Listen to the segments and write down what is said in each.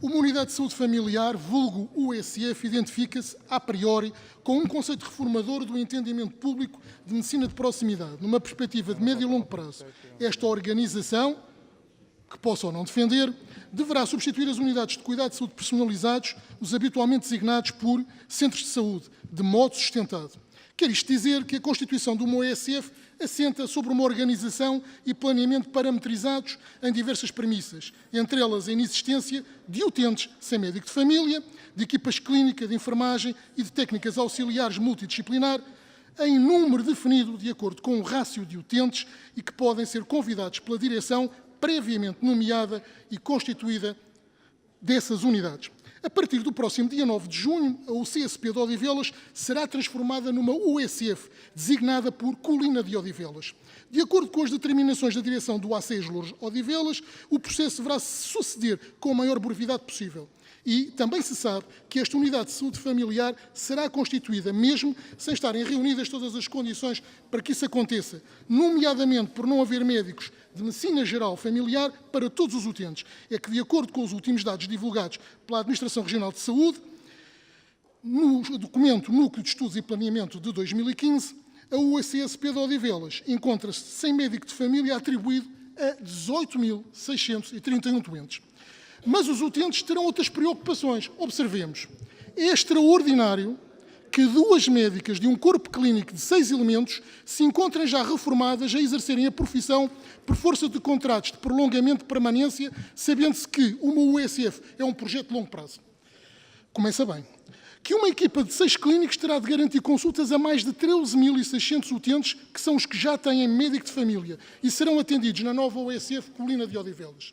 Uma unidade de saúde familiar, vulgo USF, identifica-se, a priori, com um conceito reformador do entendimento público de medicina de proximidade, numa perspectiva de médio e longo prazo. Esta organização, que possa ou não defender, deverá substituir as unidades de cuidado de saúde personalizados, os habitualmente designados por centros de saúde, de modo sustentado. Quer isto dizer que a constituição de uma USF assenta sobre uma organização e planeamento parametrizados em diversas premissas, entre elas a inexistência de utentes sem médico de família, de equipas clínicas, de enfermagem e de técnicas auxiliares multidisciplinar, em número definido de acordo com o rácio de utentes e que podem ser convidados pela direção previamente nomeada e constituída dessas unidades. A partir do próximo dia 9 de junho, a UCSP de Odivelas será transformada numa USF, designada por Colina de Odivelas. De acordo com as determinações da direção do ACES Loures Odivelas, o processo deverá suceder com a maior brevidade possível. E também se sabe que esta unidade de saúde familiar será constituída mesmo sem estarem reunidas todas as condições para que isso aconteça, nomeadamente por não haver médicos de medicina geral familiar para todos os utentes. É que, de acordo com os últimos dados divulgados pela Administração Regional de Saúde, no documento Núcleo de Estudos e Planeamento de 2015, a UCSP de Odivelas encontra-se sem médico de família atribuído a 18.631 doentes. Mas os utentes terão outras preocupações. Observemos. É extraordinário que 2 médicas de um corpo clínico de 6 elementos se encontrem já reformadas a exercerem a profissão por força de contratos de prolongamento de permanência, sabendo-se que uma USF é um projeto de longo prazo. Começa bem. Que uma equipa de 6 clínicos terá de garantir consultas a mais de 13.600 utentes, que são os que já têm médico de família e serão atendidos na nova USF Colina de Odivelas.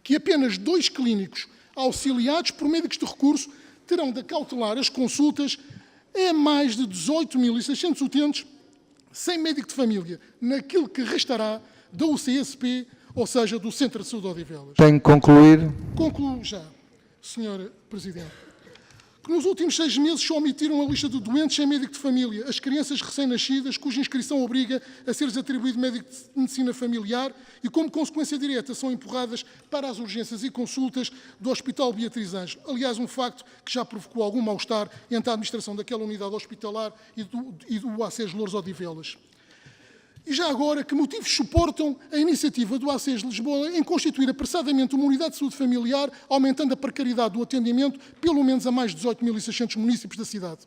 Que apenas 2 clínicos auxiliados por médicos de recurso terão de acautelar as consultas a mais de 18.600 utentes sem médico de família, naquilo que restará da UCSP, ou seja, do Centro de Saúde de Odivelas. Tenho que concluir. Concluo já, Sr. Presidente. Que nos últimos 6 meses só omitiram a lista de doentes sem médico de família, as crianças recém-nascidas, cuja inscrição obriga a ser-lhes atribuído médico de medicina familiar e, como consequência direta, são empurradas para as urgências e consultas do Hospital Beatriz Anjo. Aliás, um facto que já provocou algum mal-estar entre a administração daquela unidade hospitalar e do ACES Loures Odivelas. E já agora, que motivos suportam a iniciativa do ACES de Lisboa em constituir apressadamente uma unidade de saúde familiar, aumentando a precariedade do atendimento, pelo menos a mais de 18.600 municípios da cidade?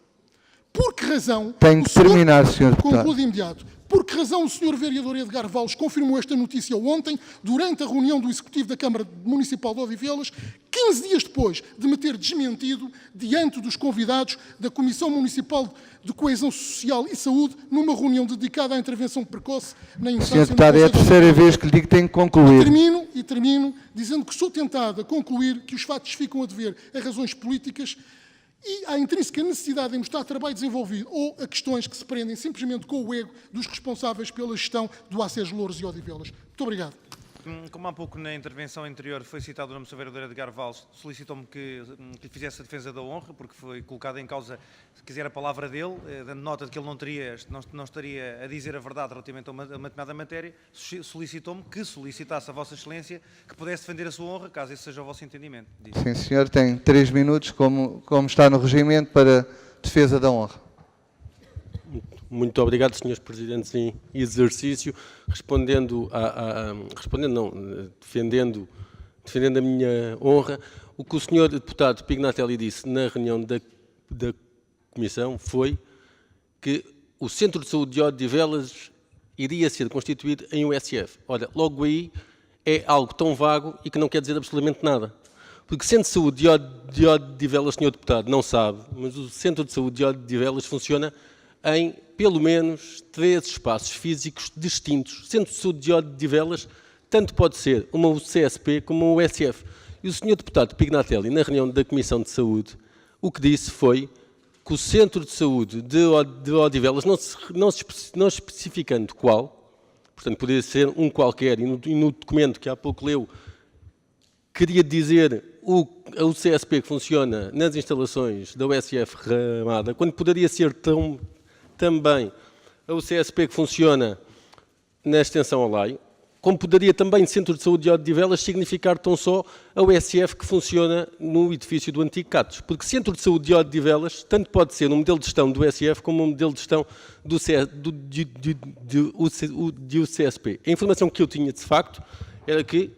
Por que razão... Tenho que terminar, Sr. Deputado. Concluo de imediato. Por que razão o Sr. Vereador Edgar Valles confirmou esta notícia ontem, durante a reunião do Executivo da Câmara Municipal de Odivelas, 15 dias depois de me ter desmentido diante dos convidados da Comissão Municipal de Coesão Social e Saúde, numa reunião dedicada à intervenção precoce na infância... Sr. Deputado, é a terceira vez que lhe digo que tenho que concluir. Termino dizendo que sou tentado a concluir que os fatos ficam a dever a razões políticas e à intrínseca necessidade de mostrar trabalho desenvolvido ou a questões que se prendem simplesmente com o ego dos responsáveis pela gestão do ACES Loures e Odivelas. Muito obrigado. Como há pouco na intervenção anterior foi citado o nome do Sr. Vereador Edgar Valles, solicitou-me que lhe fizesse a defesa da honra, porque foi colocada em causa, se quiser, a palavra dele, dando nota de que ele não estaria a dizer a verdade relativamente a uma determinada matéria, solicitou-me que solicitasse a Vossa Excelência que pudesse defender a sua honra, caso esse seja o vosso entendimento. Sim, senhor, tem 3 minutos, como está no regimento, para defesa da honra. Muito obrigado, senhores presidentes em exercício. Defendendo a minha honra, o que o senhor deputado Pignatelli disse na reunião da Comissão foi que o Centro de Saúde de Odivelas iria ser constituído em USF. Ora, logo aí é algo tão vago e que não quer dizer absolutamente nada. Porque o Centro de Saúde de Odivelas, senhor deputado, não sabe, mas o Centro de Saúde de Odivelas funciona em, pelo menos, 3 espaços físicos distintos. O Centro de Saúde de Odivelas tanto pode ser uma UCSP como uma USF. E o Sr. Deputado Pignatelli, na reunião da Comissão de Saúde, o que disse foi que o Centro de Saúde de Odivelas, não especificando qual, portanto, poderia ser um qualquer, e no documento que há pouco leu, queria dizer a UCSP que funciona nas instalações da USF Ramada, quando poderia ser também a UCSP que funciona na extensão Alaio, como poderia também Centro de Saúde de Odivelas significar tão só a USF que funciona no edifício do antigo CATOS. Porque Centro de Saúde de Odivelas tanto pode ser um modelo de gestão do USF como um modelo de gestão do UCSP. A informação que eu tinha, de facto, era que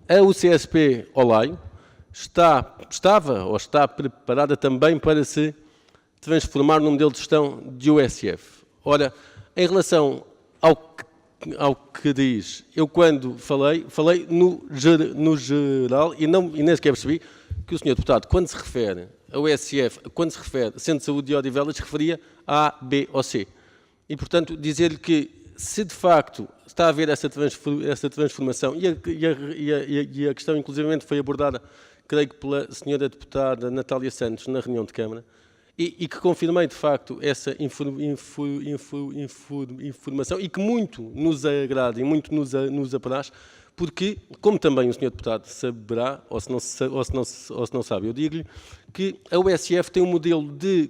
a UCSP Olai estava ou está preparada também para se transformar num modelo de gestão de USF. Ora, em relação ao que diz, eu quando falei no geral e nem sequer percebi que o Sr. Deputado, quando se refere ao USF, quando se refere ao Centro de Saúde de Odivelas, se referia a A, B ou C. E, portanto, dizer-lhe que se de facto está a haver essa transformação e a questão inclusivamente foi abordada, creio que pela Sra. Deputada Natália Santos na reunião de Câmara, e que confirmei de facto essa informação e que muito nos agrada e muito nos apraz, porque, como também o Sr. Deputado saberá, ou se não sabe, eu digo-lhe que a USF tem um modelo de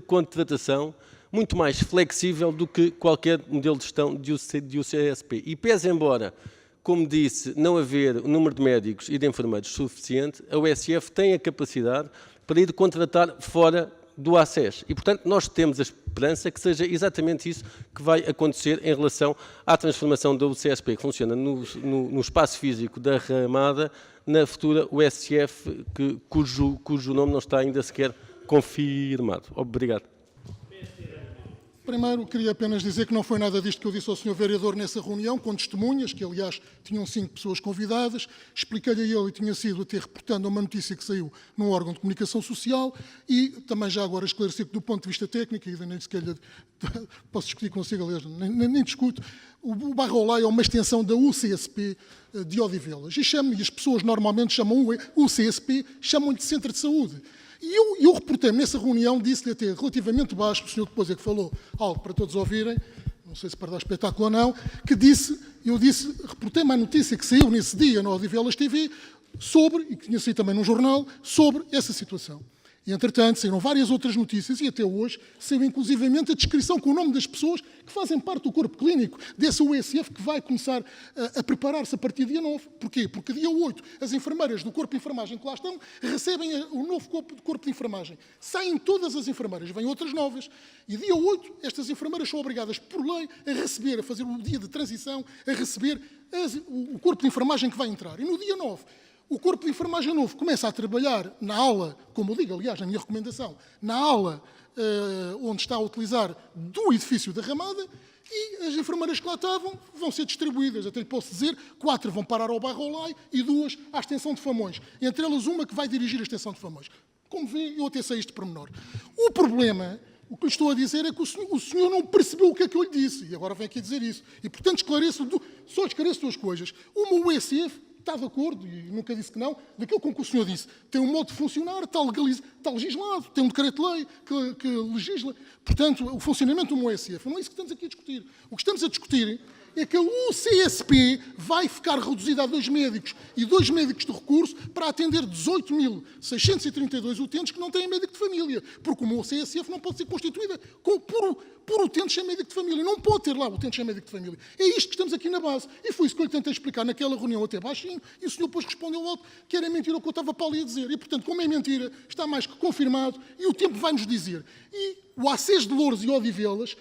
contratação muito mais flexível do que qualquer modelo de gestão de UCSP. E pese embora, como disse, não haver o número de médicos e de enfermeiros suficiente, a USF tem a capacidade para ir contratar fora do ACES. E, portanto, nós temos a esperança que seja exatamente isso que vai acontecer em relação à transformação da UCSP, que funciona no espaço físico da Ramada, na futura USF, cujo nome não está ainda sequer confirmado. Obrigado. Primeiro, queria apenas dizer que não foi nada disto que eu disse ao Sr. Vereador nessa reunião, com testemunhas, que aliás tinham 5 pessoas convidadas. Expliquei-lhe a ele, e tinha sido até reportando uma notícia que saiu num órgão de comunicação social, e também já agora esclarecer que do ponto de vista técnico, e nem sequer posso discutir consigo, aliás, nem discuto, o bairro Olai é uma extensão da UCSP de Odivelas. E as pessoas normalmente chamam o UCSP, chamam-lhe de Centro de Saúde. E eu reportei-me nessa reunião, disse-lhe até relativamente baixo, o senhor depois é que falou algo para todos ouvirem, não sei se para dar espetáculo ou não, reportei-me a notícia que saiu nesse dia na Odivelas TV, e que tinha saído também num jornal, sobre essa situação. E, entretanto, saíram várias outras notícias e até hoje saiu inclusivamente a descrição com o nome das pessoas que fazem parte do corpo clínico dessa USF que vai começar a preparar-se a partir do dia 9. Porquê? Porque dia 8 as enfermeiras do corpo de enfermagem que lá estão recebem o novo corpo de enfermagem. Saem todas as enfermeiras, vêm outras novas. E dia 8 estas enfermeiras são obrigadas por lei a fazer o dia de transição, a receber o corpo de enfermagem que vai entrar. E no dia 9... o corpo de enfermagem novo começa a trabalhar na aula, como eu digo, aliás, na minha recomendação, na aula onde está a utilizar do edifício da Ramada, e as enfermeiras que lá estavam vão ser distribuídas. Até lhe posso dizer, 4 vão parar ao bairro Olai e 2 à extensão de Famões. Entre elas uma que vai dirigir a extensão de Famões. Como vê, eu até sei isto de pormenor. O problema, o que lhe estou a dizer é que o senhor não percebeu o que é que eu lhe disse. E agora vem aqui dizer isso. E, portanto, só esclareço 2 coisas. Uma, o USF está de acordo, e nunca disse que não, daquilo com que o senhor disse. Tem um modo de funcionar, está legislado, tem um decreto-lei que legisla. Portanto, o funcionamento do USF, não é isso que estamos aqui a discutir. O que estamos a discutir é que a UCSP vai ficar reduzida a 2 médicos e 2 médicos de recurso para atender 18.632 utentes que não têm médico de família, porque uma UCSF não pode ser constituída por utentes sem médico de família. Não pode ter lá utentes sem médico de família. É isto que estamos aqui na base. E foi isso que eu lhe tentei explicar naquela reunião até baixinho, e o senhor depois respondeu logo que era mentira o que eu estava para ali a dizer. E, portanto, como é mentira, está mais que confirmado, e o tempo vai-nos dizer. E o ACES de Loures e Odivelas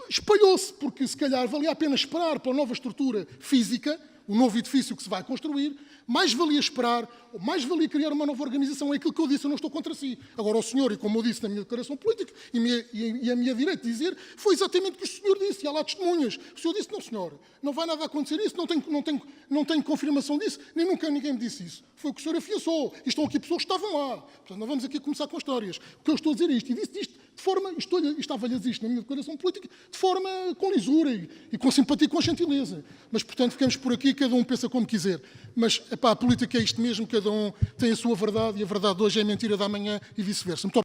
espalhou-se, porque se calhar valia a pena esperar pela nova estrutura física, o novo edifício que se vai construir, mais valia esperar, ou mais valia criar uma nova organização. É aquilo que eu disse, eu não estou contra si. Agora, o senhor, e como eu disse na minha declaração política, e a minha direito de dizer, foi exatamente o que o senhor disse, e há lá testemunhas. O senhor disse, não senhor, não vai nada acontecer isso, não tenho confirmação disso, nem nunca ninguém me disse isso. Foi o que o senhor afiançou, e estão aqui pessoas que estavam lá. Portanto, não vamos aqui começar com histórias. O que eu estou a dizer é isto, e disse isto de forma, estava-lhe a dizer isto na minha declaração política, de forma com lisura e com simpatia e com gentileza. Mas, portanto, ficamos por aqui, cada um pensa como quiser. Mas, a política é isto mesmo, cada um tem a sua verdade, e a verdade de hoje é mentira da manhã e vice-versa. Muito